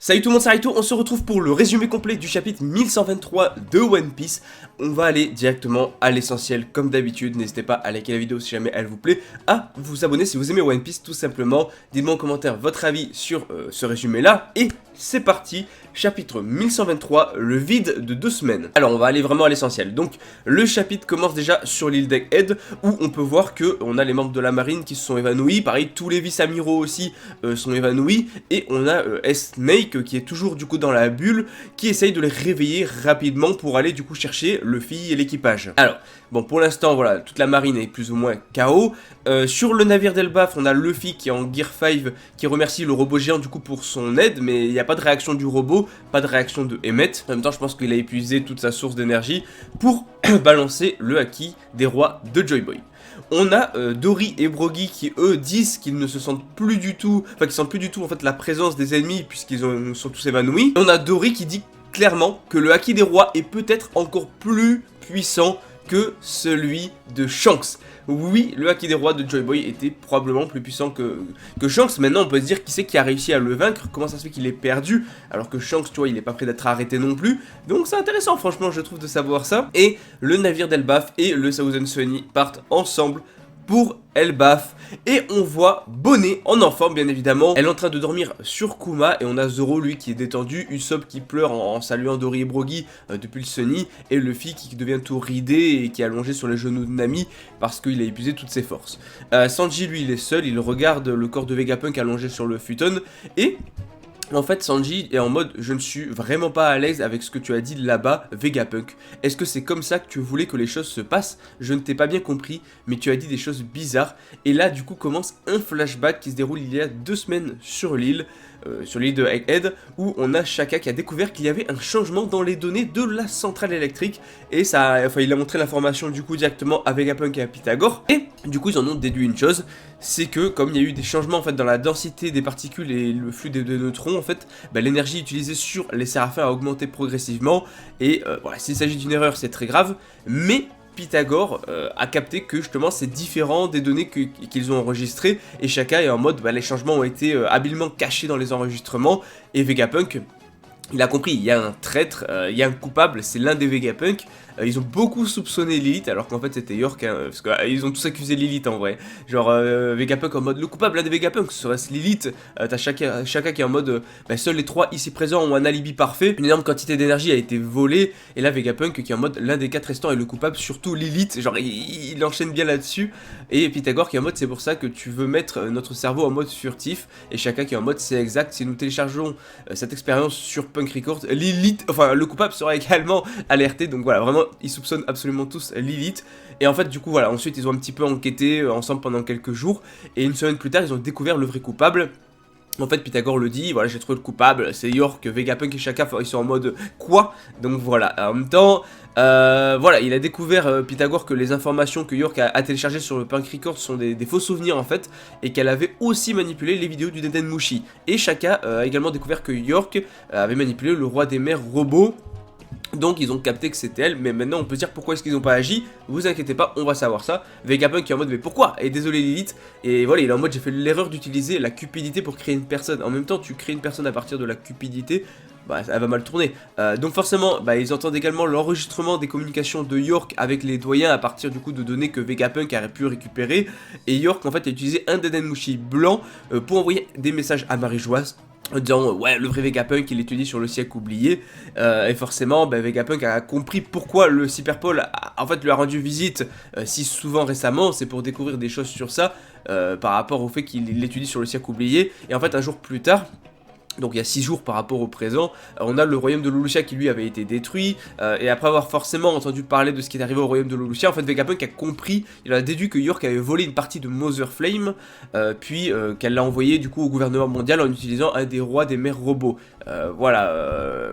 Salut tout le monde, c'est Raito, on se retrouve pour le résumé complet du chapitre 1123 de One Piece. On va aller directement à l'essentiel comme d'habitude, n'hésitez pas à liker la vidéo si jamais elle vous plaît, à vous abonner si vous aimez One Piece tout simplement. Dites-moi en commentaire votre avis sur ce résumé là, et c'est parti, chapitre 1123, le vide de 2 semaines. Alors on va aller vraiment à l'essentiel, donc le chapitre commence déjà sur l'île d'Egghead, où on peut voir que on a les membres de la marine qui se sont évanouis, pareil tous les vice-amiraux aussi sont évanouis, et on a Snake qui est toujours du coup dans la bulle, qui essaye de les réveiller rapidement pour aller du coup chercher Luffy et l'équipage. Alors, bon pour l'instant voilà, toute la marine est plus ou moins KO. Sur le navire d'Elbaf, on a Luffy qui est en Gear 5, qui remercie le robot géant du coup pour son aide, mais il n'y a pas de réaction du robot, pas de réaction de Emmet. En même temps je pense qu'il a épuisé toute sa source d'énergie pour balancer le haki des rois de Joy Boy. On a Dory et Brogy qui eux disent qu'ils ne se sentent plus du tout, enfin qu'ils sentent plus du tout en fait la présence des ennemis puisqu'ils sont tous évanouis. Et on a Dory qui dit clairement que le haki des rois est peut-être encore plus puissant que celui de Shanks. Oui, le haki des rois de Joy Boy était probablement plus puissant que Shanks. Maintenant, on peut se dire qui c'est qui a réussi à le vaincre. Comment ça se fait qu'il est perdu alors que Shanks, tu vois, il est pas prêt d'être arrêté non plus. Donc c'est intéressant, franchement, je trouve de savoir ça. Et le navire d'Elbaf et le Thousand Sunny partent ensemble pour Elbaf, et on voit Bonnet en enfant bien évidemment. Elle est en train de dormir sur Kuma, et on a Zoro lui qui est détendu, Usopp qui pleure en saluant Dory et Brogy depuis le Sunny, et Luffy qui devient tout ridé et qui est allongé sur les genoux de Nami parce qu'il a épuisé toutes ses forces. Sanji lui il est seul, il regarde le corps de Vegapunk allongé sur le futon, et en fait, Sanji est en mode je ne suis vraiment pas à l'aise avec ce que tu as dit là-bas, Vegapunk. Est-ce que c'est comme ça que tu voulais que les choses se passent? Je ne t'ai pas bien compris, mais tu as dit des choses bizarres. Et là, du coup, commence un flashback qui se déroule il y a 2 semaines sur l'île de Egghead, où on a Shaka qui a découvert qu'il y avait un changement dans les données de la centrale électrique, et ça, enfin, il a montré l'information du coup directement à Vegapunk et à Pythagore, et du coup ils en ont déduit une chose, c'est que comme il y a eu des changements en fait dans la densité des particules et le flux des neutrons en fait, bah, l'énergie utilisée sur les séraphins a augmenté progressivement, et voilà, s'il s'agit d'une erreur c'est très grave, mais Pythagore a capté que justement c'est différent des données qu'ils ont enregistrées, et Shaka est en mode bah, les changements ont été habilement cachés dans les enregistrements, et Vegapunk il a compris, il y a un traître, il y a un coupable, c'est l'un des Vegapunk. Ils ont beaucoup soupçonné Lilith alors qu'en fait c'était York, hein, parce qu'ils ont tous accusé Lilith en vrai. Genre Vegapunk en mode le coupable, l'un des Vegapunk, ce serait Lilith. T'as Shaka qui est en mode bah, seuls les 3 ici présents ont un alibi parfait. Une énorme quantité d'énergie a été volée, et là Vegapunk qui est en mode l'un des 4 restants est le coupable, surtout Lilith. Genre il enchaîne bien là-dessus. Et Pythagore qui est en mode c'est pour ça que tu veux mettre notre cerveau en mode furtif. Et Shaka qui est en mode c'est exact, si nous téléchargeons cette expérience sur Punk Records, Lilith, enfin le coupable sera également alerté. Donc voilà, vraiment ils soupçonnent absolument tous Lilith. Et en fait du coup voilà, ensuite ils ont un petit peu enquêté ensemble pendant quelques jours, et une semaine plus tard ils ont découvert le vrai coupable. En fait Pythagore le dit, voilà j'ai trouvé le coupable, c'est York, Vegapunk et Shaka, ils sont en mode quoi? Donc voilà, en même temps voilà, il a découvert Pythagore que les informations que York a téléchargées sur le Punk Record sont des faux souvenirs en fait, et qu'elle avait aussi manipulé les vidéos du Dendenmushi. Et Shaka a également découvert que York avait manipulé le roi des mers robot. Donc ils ont capté que c'était elle, mais maintenant on peut se dire pourquoi est-ce qu'ils n'ont pas agi. Vous inquiétez pas, on va savoir ça. Vegapunk est en mode mais pourquoi? Et désolé Lilith. Et voilà, il est en mode j'ai fait l'erreur d'utiliser la cupidité pour créer une personne. En même temps tu crées une personne à partir de la cupidité, bah elle va mal tourner. Donc forcément bah, ils entendent également l'enregistrement des communications de York avec les doyens à partir du coup de données que Vegapunk aurait pu récupérer. Et York en fait a utilisé un Dendenmushi blanc pour envoyer des messages à Marie-Joise, en disant ouais le vrai Vegapunk il étudie sur le siècle oublié, et forcément bah, Vegapunk a compris pourquoi le Cyberpol en fait lui a rendu visite si souvent récemment. C'est pour découvrir des choses sur ça par rapport au fait qu'il étudie sur le siècle oublié. Et en fait un jour plus tard, donc il y a 6 jours par rapport au présent, on a le royaume de Lulusia qui lui avait été détruit, et après avoir forcément entendu parler de ce qui est arrivé au royaume de Lulusia, en fait Vegapunk a compris, il a déduit que York avait volé une partie de Mother Flame, puis qu'elle l'a envoyé du coup au gouvernement mondial en utilisant un des rois des mers robots. Voilà.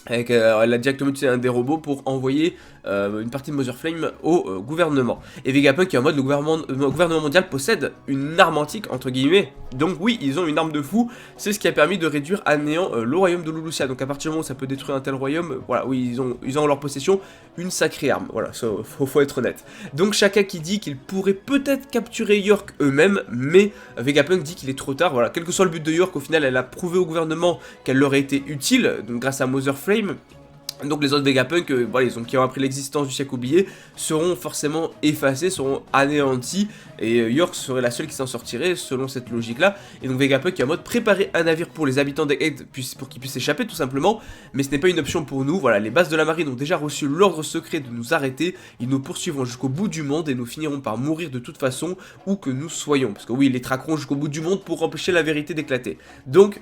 Avec, elle a directement utilisé un des robots pour envoyer une partie de Mother Flame au gouvernement. Et Vegapunk qui est en mode le gouvernement mondial possède une arme antique entre guillemets. Donc oui, ils ont une arme de fou. C'est ce qui a permis de réduire à néant le royaume de Lulusia. Donc à partir du moment où ça peut détruire un tel royaume, voilà, oui, ils ont en leur possession une sacrée arme. Voilà, ça, faut être honnête. Donc Shaka qui dit qu'il pourrait peut-être capturer York eux-mêmes, mais Vegapunk dit qu'il est trop tard. Voilà, quel que soit le but de York, au final, elle a prouvé au gouvernement qu'elle leur a été utile, donc grâce à Mother Flame. Donc les autres Vegapunk, voilà, qui ont appris l'existence du siècle oublié, seront forcément effacés, seront anéantis, et York serait la seule qui s'en sortirait, selon cette logique-là. Et donc Vegapunk est en mode préparer un navire pour les habitants d'Egghead, pour qu'ils puissent échapper tout simplement, mais ce n'est pas une option pour nous. Voilà, les bases de la marine ont déjà reçu l'ordre secret de nous arrêter, ils nous poursuivront jusqu'au bout du monde, et nous finirons par mourir de toute façon, où que nous soyons. Parce que oui, ils les traqueront jusqu'au bout du monde pour empêcher la vérité d'éclater. Donc,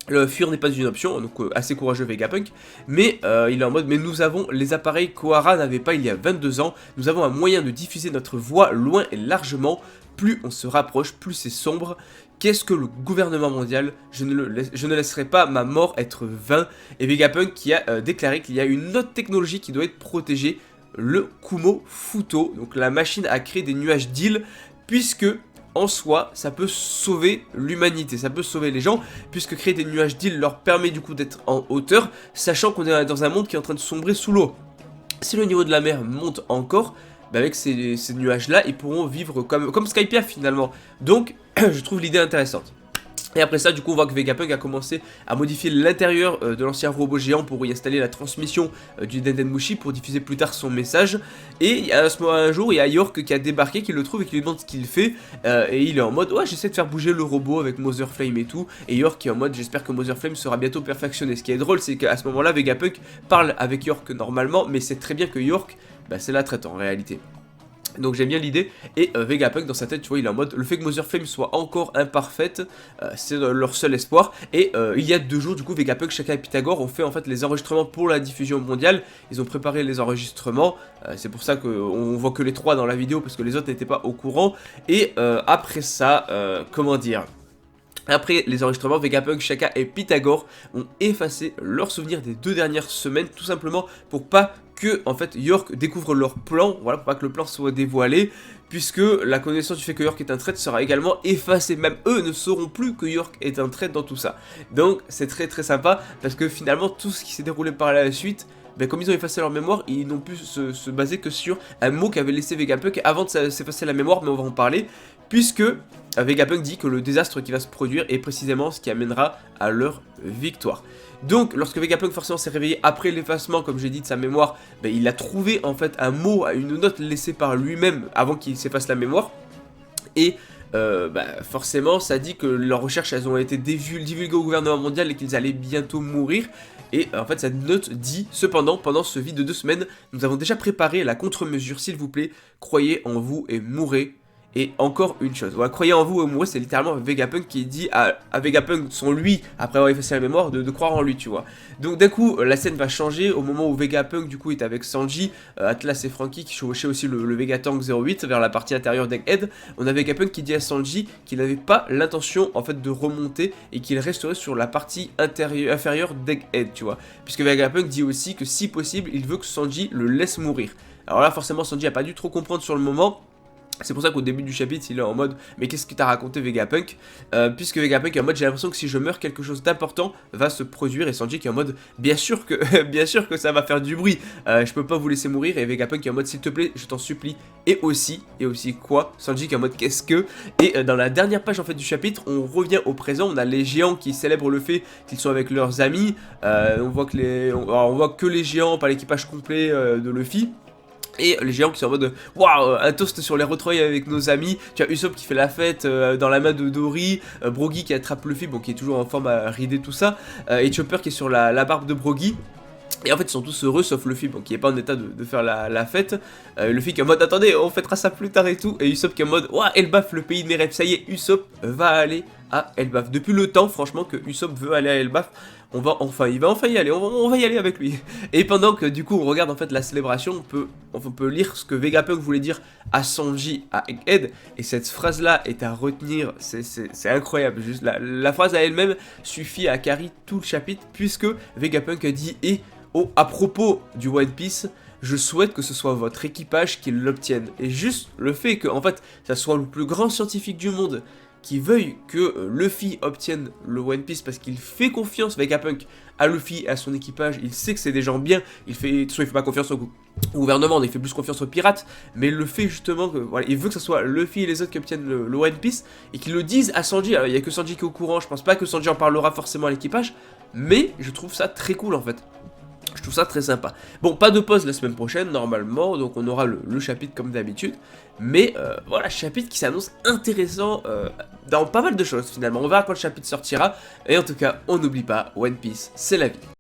le fuir n'est pas une option, donc assez courageux Vegapunk, mais il est en mode, mais nous avons les appareils qu'Ohara n'avait pas il y a 22 ans, nous avons un moyen de diffuser notre voix loin et largement, plus on se rapproche, plus c'est sombre. Qu'est-ce que le gouvernement mondial? Je ne laisserai pas ma mort être vain. Et Vegapunk qui a déclaré qu'il y a une autre technologie qui doit être protégée, le Kumo Futo, donc la machine à créer des nuages d'îles, puisque en soi, ça peut sauver l'humanité, ça peut sauver les gens, puisque créer des nuages d'îles leur permet du coup d'être en hauteur, sachant qu'on est dans un monde qui est en train de sombrer sous l'eau. Si le niveau de la mer monte encore, bah avec ces nuages-là, ils pourront vivre comme Skypiea finalement. Donc, je trouve l'idée intéressante. Et après ça, du coup, on voit que Vegapunk a commencé à modifier l'intérieur de l'ancien robot géant pour y installer la transmission du Dendenmushi pour diffuser plus tard son message. Et à ce moment, un jour, il y a York qui a débarqué, qui le trouve et qui lui demande ce qu'il fait. Et il est en mode, ouais, j'essaie de faire bouger le robot avec Mother Flame et tout. Et York est en mode, j'espère que Mother Flame sera bientôt perfectionné. Ce qui est drôle, c'est qu'à ce moment-là, Vegapunk parle avec York normalement, mais c'est très bien que York, bah, c'est la traite en réalité. Donc j'aime bien l'idée, et Vegapunk dans sa tête, tu vois, il est en mode, le fait que Mother Flame soit encore imparfaite, c'est leur seul espoir. Et il y a 2 jours, du coup, Vegapunk, Shaka et Pythagore ont fait en fait les enregistrements pour la diffusion mondiale. Ils ont préparé les enregistrements, c'est pour ça qu'on voit que les 3 dans la vidéo, parce que les autres n'étaient pas au courant. Et après ça, comment dire... Après les enregistrements, Vegapunk, Shaka et Pythagore ont effacé leurs souvenirs des 2 dernières semaines, tout simplement pour pas que en fait York découvre leur plan, voilà, pour pas que le plan soit dévoilé, puisque la connaissance du fait que York est un traître sera également effacée. Même eux ne sauront plus que York est un traître dans tout ça. Donc c'est très très sympa, parce que finalement tout ce qui s'est déroulé par la suite, ben, comme ils ont effacé leur mémoire, ils n'ont pu se baser que sur un mot qu'avait laissé Vegapunk avant de s'effacer la mémoire, mais on va en parler, puisque Vegapunk dit que le désastre qui va se produire est précisément ce qui amènera à leur victoire. Donc lorsque Vegapunk forcément s'est réveillé après l'effacement, comme j'ai dit, de sa mémoire, ben, il a trouvé en fait un mot, une note laissée par lui-même avant qu'il s'efface la mémoire, et bah, forcément ça dit que leurs recherches elles ont été divulguées au gouvernement mondial et qu'ils allaient bientôt mourir. Et en fait cette note dit, cependant, pendant ce vide de 2 semaines, nous avons déjà préparé la contre-mesure, s'il vous plaît, croyez en vous et mourrez. Et encore une chose, voilà, croyez en vous et mourrez, c'est littéralement Vegapunk qui dit à Vegapunk, son lui, après avoir effacé la mémoire, de croire en lui, tu vois. Donc d'un coup, la scène va changer au moment où Vegapunk, du coup, est avec Sanji, Atlas et Franky qui chevauchaient aussi le Vegatank 08 vers la partie intérieure d'Egghead. On a Vegapunk qui dit à Sanji qu'il n'avait pas l'intention, en fait, de remonter et qu'il resterait sur la partie inférieure d'Egghead, tu vois. Puisque Vegapunk dit aussi que si possible, il veut que Sanji le laisse mourir. Alors là, forcément, Sanji a pas dû trop comprendre sur le moment. C'est pour ça qu'au début du chapitre, il est en mode « Mais qu'est-ce que t'as raconté Vegapunk ?» Puisque Vegapunk est en mode « J'ai l'impression que si je meurs, quelque chose d'important va se produire. » Et Sanji qui est en mode « Bien sûr que ça va faire du bruit. Je peux pas vous laisser mourir. » Et Vegapunk qui est en mode « S'il te plaît, je t'en supplie. » Et aussi quoi? Sanji qui est en mode « Qu'est-ce que ?» Et dans la dernière page en fait du chapitre, on revient au présent. On a les géants qui célèbrent le fait qu'ils sont avec leurs amis. On voit que les géants, pas l'équipage complet de Luffy. Et les géants qui sont en mode waouh, un toast sur les retrouvailles avec nos amis. Tu as Usopp qui fait la fête dans la main de Dory, Brogy qui attrape Luffy, bon qui est toujours en forme à rider tout ça, et Chopper qui est sur la barbe de Brogy. Et en fait ils sont tous heureux sauf Luffy, bon qui est pas en état de faire la fête. Luffy qui est en mode attendez, on fêtera ça plus tard et tout. Et Usopp qui est en mode ouah, elle baffe le pays de mes rêves, ça y est, Usopp va aller à Elbaf. Depuis le temps, franchement, que Usopp veut aller à Elbaf, il va enfin y aller, on va y aller avec lui. Et pendant que du coup on regarde en fait la célébration, on peut lire ce que Vegapunk voulait dire à Sanji, à Egghead, et cette phrase là est à retenir, c'est incroyable, juste la phrase à elle-même suffit à carry tout le chapitre, puisque Vegapunk a dit, et à propos du One Piece, je souhaite que ce soit votre équipage qui l'obtienne. Et juste le fait que en fait ça soit le plus grand scientifique du monde qui veuille que Luffy obtienne le One Piece parce qu'il fait confiance Vegapunk à Luffy et à son équipage, il sait que c'est des gens bien, il fait pas confiance au gouvernement, il fait plus confiance aux pirates, mais le fait justement que voilà, il veut que ce soit Luffy et les autres qui obtiennent le One Piece et qu'ils le disent à Sanji. Alors il y a que Sanji qui est au courant, je pense pas que Sanji en parlera forcément à l'équipage, mais je trouve ça très cool en fait. Je trouve ça très sympa. Bon, pas de pause la semaine prochaine, normalement, donc on aura le chapitre comme d'habitude. Mais voilà, chapitre qui s'annonce intéressant dans pas mal de choses finalement. On verra quand le chapitre sortira. Et en tout cas, on n'oublie pas, One Piece, c'est la vie.